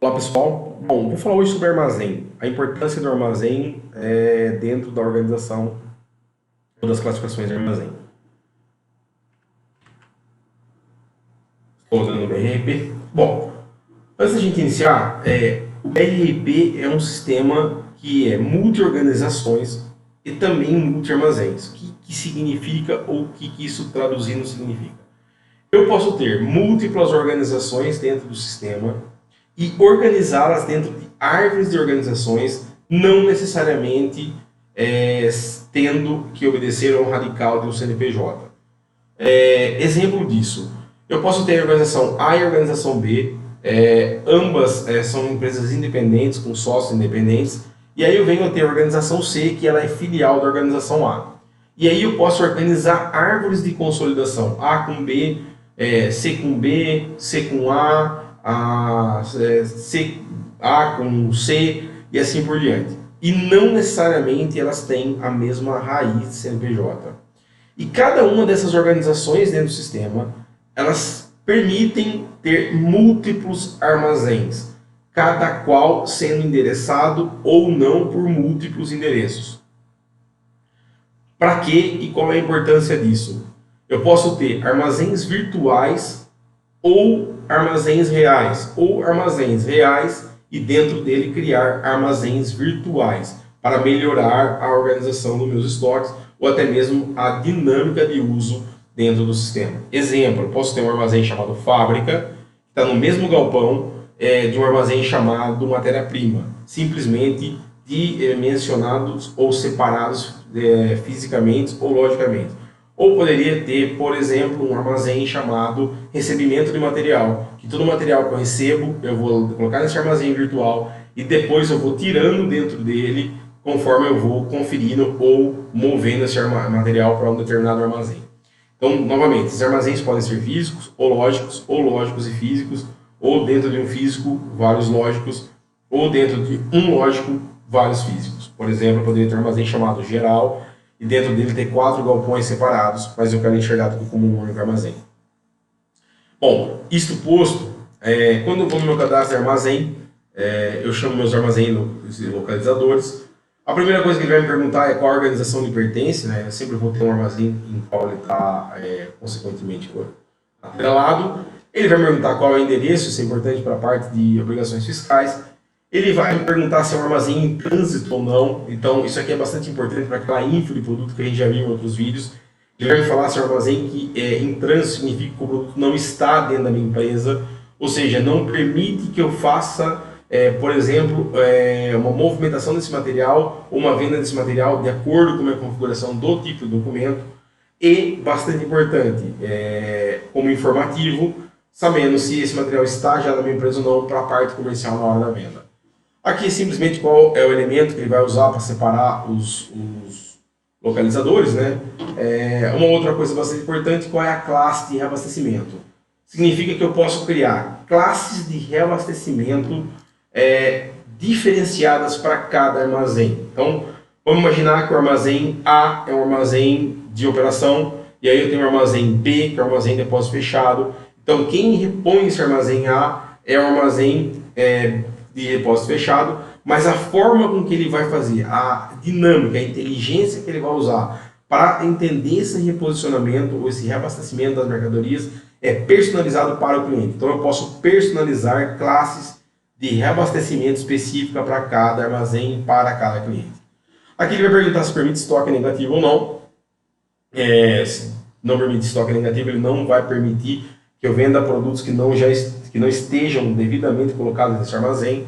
Olá pessoal, bom, vou falar hoje sobre armazém, a importância do armazém dentro da organização ou das classificações de armazém. Estou usando o BRP. Bom, antes da gente iniciar, o BRP é um sistema que é multi-organizações e também multi-armazéns. O que significa ou o que isso traduzindo significa? Eu posso ter múltiplas organizações dentro do sistema e organizá-las dentro de árvores de organizações, não necessariamente tendo que obedecer ao radical de um CNPJ. Exemplo disso, eu posso ter a organização A e a organização B, ambas são empresas independentes, com sócios independentes, e aí eu venho a ter a organização C, que ela é filial da organização A. E aí eu posso organizar árvores de consolidação, A com B, C com B, C com A com C e assim por diante. E não necessariamente elas têm a mesma raiz de CNPJ. E cada uma dessas organizações dentro do sistema, elas permitem ter múltiplos armazéns, cada qual sendo endereçado ou não por múltiplos endereços. Para quê e qual é a importância disso? Eu posso ter armazéns virtuais ou armazéns reais e dentro dele criar armazéns virtuais para melhorar a organização dos meus estoques ou até mesmo a dinâmica de uso dentro do sistema. Exemplo, posso ter um armazém chamado fábrica, que está no mesmo galpão de um armazém chamado matéria-prima, simplesmente mencionados ou separados fisicamente ou logicamente. Ou poderia ter, por exemplo, um armazém chamado recebimento de material, que todo material que eu recebo, eu vou colocar nesse armazém virtual e depois eu vou tirando dentro dele conforme eu vou conferindo ou movendo esse material para um determinado armazém. Então, novamente, esses armazéns podem ser físicos ou lógicos e físicos, ou dentro de um físico, vários lógicos, ou dentro de um lógico, vários físicos. Por exemplo, eu poderia ter um armazém chamado geral, e dentro dele ter 4 galpões separados, mas eu quero enxergar tudo como um único armazém. Bom, isto posto, quando eu vou no meu cadastro de armazém, eu chamo meus armazéns localizadores. A primeira coisa que ele vai me perguntar é qual organização ele pertence, né? Eu sempre vou ter um armazém em qual ele está, consequentemente, atrelado. Ele vai me perguntar qual é o endereço, isso é importante para a parte de obrigações fiscais. Ele vai me perguntar se é um armazém em trânsito ou não. Então, isso aqui é bastante importante para aquela info de produto que a gente já viu em outros vídeos. Ele vai me falar se é um armazém que em trânsito significa que o produto não está dentro da minha empresa, ou seja, não permite que eu faça, por exemplo, uma movimentação desse material ou uma venda desse material de acordo com a minha configuração do tipo de documento. E, bastante importante, como informativo, sabendo se esse material está já na minha empresa ou não para a parte comercial na hora da venda. Aqui simplesmente qual é o elemento que ele vai usar para separar os localizadores, né? Uma outra coisa bastante importante, qual é a classe de reabastecimento. Significa que eu posso criar classes de reabastecimento diferenciadas para cada armazém. Então, vamos imaginar que o armazém A é um armazém de operação, e aí eu tenho o armazém B, que é o armazém de depósito fechado. Então, quem repõe esse armazém A é o armazém de depósito fechado, mas a forma com que ele vai fazer, a dinâmica, a inteligência que ele vai usar para entender esse reposicionamento ou esse reabastecimento das mercadorias é personalizado para o cliente. Então eu posso personalizar classes de reabastecimento específica para cada armazém, para cada cliente. Aqui ele vai perguntar se permite estoque negativo ou não. Se não permite estoque negativo, ele não vai permitir que eu venda produtos que não estejam devidamente colocados nesse armazém.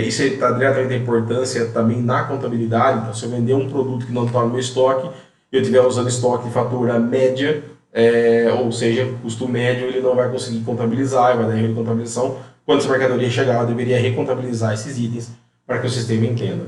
Isso está diretamente a importância também na contabilidade. Então, se eu vender um produto que não está no meu estoque e eu estiver usando estoque de fatura média, ou seja, custo médio, ele não vai conseguir contabilizar, vai dar erro de contabilização. Quando essa mercadoria chegar, eu deveria recontabilizar esses itens para que o sistema entenda.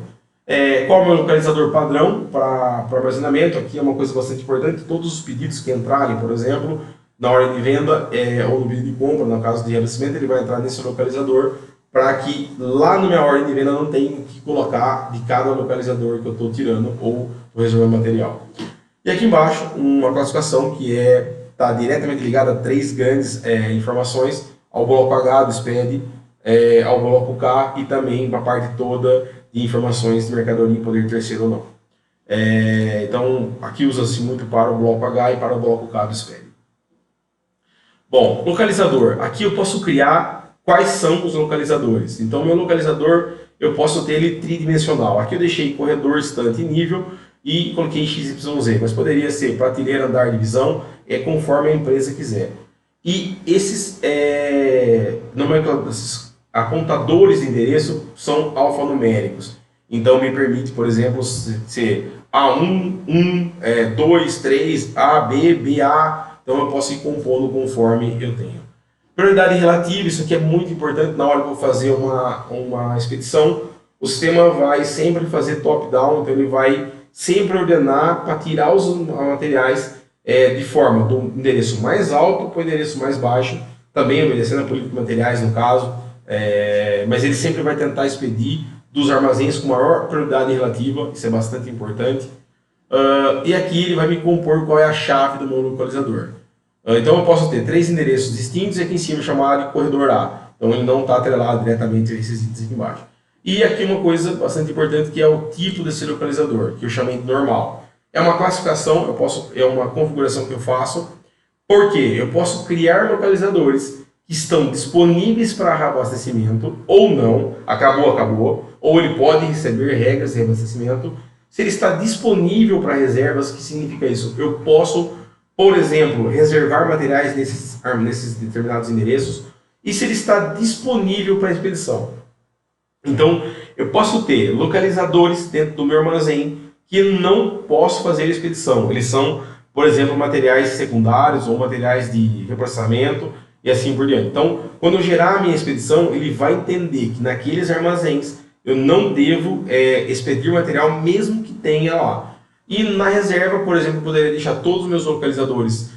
Qual é o meu localizador padrão para armazenamento? Aqui é uma coisa bastante importante. Todos os pedidos que entrarem, por exemplo, na ordem de venda ou no pedido de compra, no caso de reabastecimento, ele vai entrar nesse localizador para que lá na minha ordem de venda não tenha que colocar de cada localizador que eu estou tirando ou reservando material. E aqui embaixo, uma classificação que está diretamente ligada a 3 grandes informações, ao bloco H do SPED, ao bloco K e também para a parte toda de informações de mercadoria em poder terceiro ou não. Então, aqui usa-se muito para o bloco H e para o bloco K do SPED. Bom, localizador. Aqui eu posso criar quais são os localizadores. Então, meu localizador, eu posso ter ele tridimensional. Aqui eu deixei corredor, estante e nível e coloquei XYZ, mas poderia ser prateleira, andar, divisão, conforme a empresa quiser. E esses contadores de endereço são alfanuméricos. Então, me permite, por exemplo, ser A1, 1, 2, 3, A, B, BA. Então, eu posso ir compondo conforme eu tenho. Prioridade relativa, isso aqui é muito importante na hora que eu vou fazer uma expedição. O sistema vai sempre fazer top-down, então ele vai sempre ordenar para tirar os materiais de forma do endereço mais alto para o endereço mais baixo, também obedecendo a política de materiais no caso, mas ele sempre vai tentar expedir dos armazéns com maior prioridade relativa, isso é bastante importante. E aqui ele vai me compor qual é a chave do meu localizador. Então eu posso ter 3 endereços distintos e aqui em cima chamado de corredor A. Então ele não está atrelado diretamente a esses itens aqui embaixo. E aqui uma coisa bastante importante que é o tipo desse localizador, que eu chamei de normal. É uma classificação, é uma configuração que eu faço, porque eu posso criar localizadores que estão disponíveis para reabastecimento ou não, acabou, ou ele pode receber regras de reabastecimento. Se ele está disponível para reservas, o que significa isso? Eu posso, por exemplo, reservar materiais nesses determinados endereços, e se ele está disponível para expedição. Então, eu posso ter localizadores dentro do meu armazém que não posso fazer a expedição. Eles são, por exemplo, materiais secundários ou materiais de reprocessamento e assim por diante. Então, quando eu gerar a minha expedição, ele vai entender que naqueles armazéns eu não devo expedir material mesmo que tenha lá. E na reserva, por exemplo, eu poderia deixar todos os meus localizadores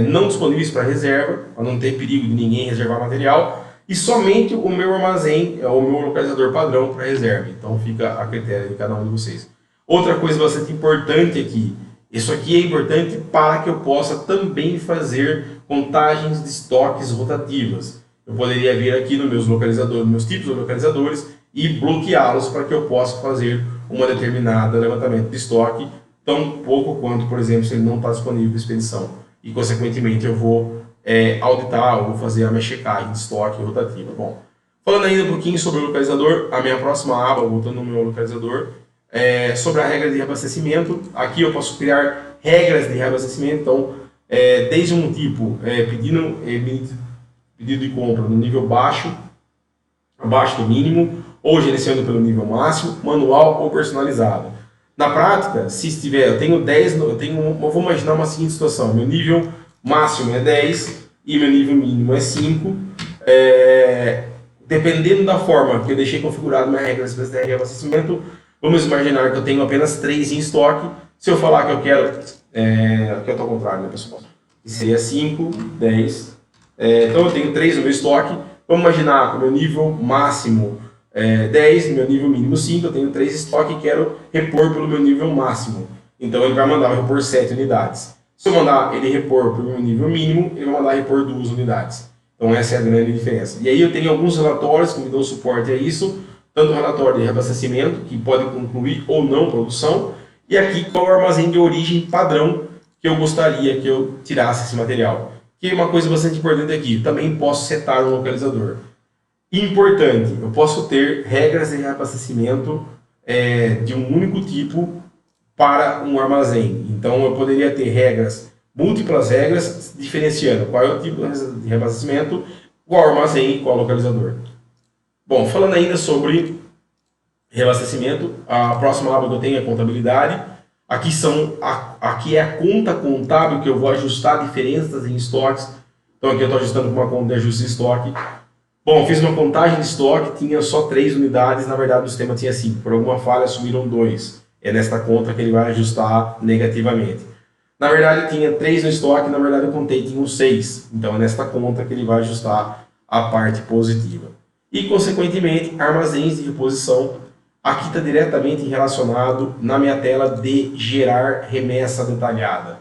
não disponíveis para reserva, para não ter perigo de ninguém reservar material, e somente o meu armazém, o meu localizador padrão para reserva. Então fica a critério de cada um de vocês. Outra coisa bastante importante aqui, isso aqui é importante para que eu possa também fazer contagens de estoques rotativas. Eu poderia vir aqui nos meus localizadores, meus tipos de localizadores e bloqueá-los para que eu possa fazer uma determinada levantamento de estoque, tão pouco quanto, por exemplo, se ele não está disponível para expedição. E, consequentemente, eu vou auditar, eu vou fazer a minha checagem de estoque rotativa. Bom, falando ainda um pouquinho sobre o localizador, a minha próxima aba, voltando no meu localizador, sobre a regra de reabastecimento. Aqui eu posso criar regras de reabastecimento, então, desde um tipo pedido de compra no nível baixo, abaixo do mínimo, ou gerenciando pelo nível máximo, manual ou personalizado. Na prática, se estiver, eu vou imaginar uma seguinte situação, meu nível máximo é 10 e meu nível mínimo é 5, dependendo da forma que eu deixei configurado minha regra de reabastecimento, vamos imaginar que eu tenho apenas 3 em estoque. Se eu falar que eu quero, aqui eu estou ao contrário, né, pessoal? Que seria 5, 10, então eu tenho 3 no meu estoque. Vamos imaginar que o meu nível máximo 10, meu nível mínimo 5, eu tenho 3 estoque e quero repor pelo meu nível máximo. Então ele vai mandar eu repor 7 unidades. Se eu mandar ele repor pelo meu nível mínimo, ele vai mandar repor 2 unidades. Então essa é a grande diferença. E aí eu tenho alguns relatórios que me dão suporte a isso, tanto o relatório de reabastecimento, que pode concluir ou não produção, e aqui qual é o armazém de origem padrão que eu gostaria que eu tirasse esse material. Que é uma coisa bastante importante aqui, também posso setar um localizador. Importante, eu posso ter regras de reabastecimento de um único tipo para um armazém. Então eu poderia ter múltiplas regras, diferenciando qual é o tipo de reabastecimento, qual armazém e qual localizador. Bom, falando ainda sobre reabastecimento, a próxima aba que eu tenho é contabilidade. Aqui é a conta contábil que eu vou ajustar diferenças em estoques. Então aqui eu estou ajustando com uma conta de ajuste de estoque. Bom, fiz uma contagem de estoque, tinha só 3 unidades, na verdade o sistema tinha 5. Por alguma falha sumiram 2. É nesta conta que ele vai ajustar negativamente. Na verdade tinha 3 no estoque, na verdade eu contei, tinham 6. Então é nesta conta que ele vai ajustar a parte positiva. E consequentemente, armazéns de reposição. Aqui está diretamente relacionado na minha tela de gerar remessa detalhada.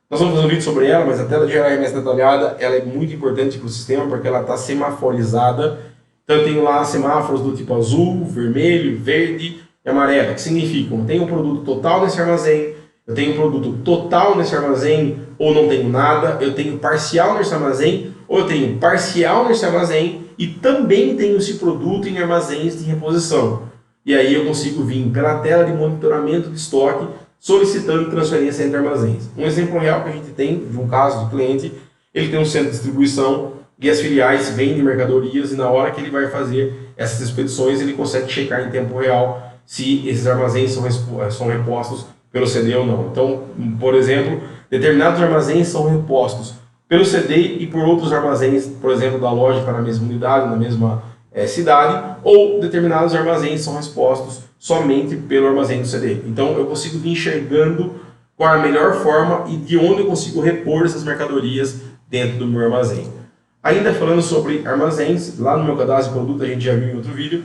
Nós vamos fazer um vídeo sobre ela, mas a tela de gerar remessa detalhada ela é muito importante para o sistema porque ela está semaforizada. Então eu tenho lá semáforos do tipo azul, vermelho, verde e amarelo, que significam: eu tenho um produto total nesse armazém, eu tenho um produto total nesse armazém ou não tenho nada, eu tenho parcial nesse armazém ou eu tenho parcial nesse armazém e também tenho esse produto em armazéns de reposição. E aí eu consigo vir pela tela de monitoramento de estoque solicitando transferência entre armazéns. Um exemplo real que a gente tem de um caso de cliente: ele tem um centro de distribuição e as filiais vendem mercadorias, e na hora que ele vai fazer essas expedições ele consegue checar em tempo real se esses armazéns são repostos pelo CD ou não. Então, por exemplo, determinados armazéns são repostos pelo CD e por outros armazéns, por exemplo, da loja para a mesma unidade, na mesma cidade, ou determinados armazéns são repostos somente pelo armazém do CD. Então eu consigo ir enxergando qual a melhor forma e de onde eu consigo repor essas mercadorias dentro do meu armazém. Ainda falando sobre armazéns, lá no meu cadastro de produto, a gente já viu em outro vídeo,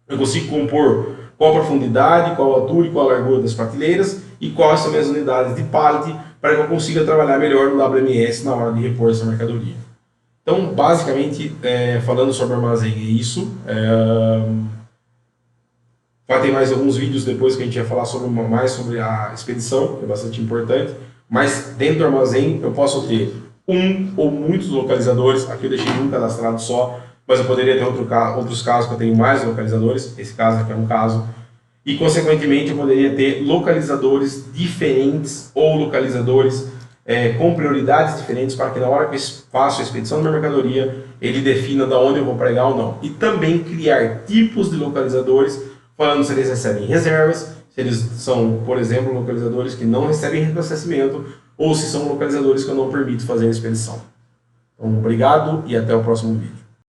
eu consigo compor qual a profundidade, qual a altura e qual a largura das prateleiras e quais são as unidades de pallet para que eu consiga trabalhar melhor no WMS na hora de repor essa mercadoria. Então, basicamente, falando sobre armazém é isso. Vai ter mais alguns vídeos depois que a gente vai falar mais sobre a expedição, que é bastante importante. Mas dentro do armazém eu posso ter um ou muitos localizadores. Aqui eu deixei um cadastrado só, mas eu poderia ter outros casos que eu tenho mais localizadores. Esse caso aqui é um caso. E, consequentemente, eu poderia ter localizadores diferentes ou localizadores com prioridades diferentes para que na hora que eu faço a expedição da minha mercadoria, ele defina de onde eu vou pregar ou não. E também criar tipos de localizadores, falando se eles recebem reservas, se eles são, por exemplo, localizadores que não recebem reabastecimento, ou se são localizadores que eu não permito fazer a expedição. Então, obrigado e até o próximo vídeo.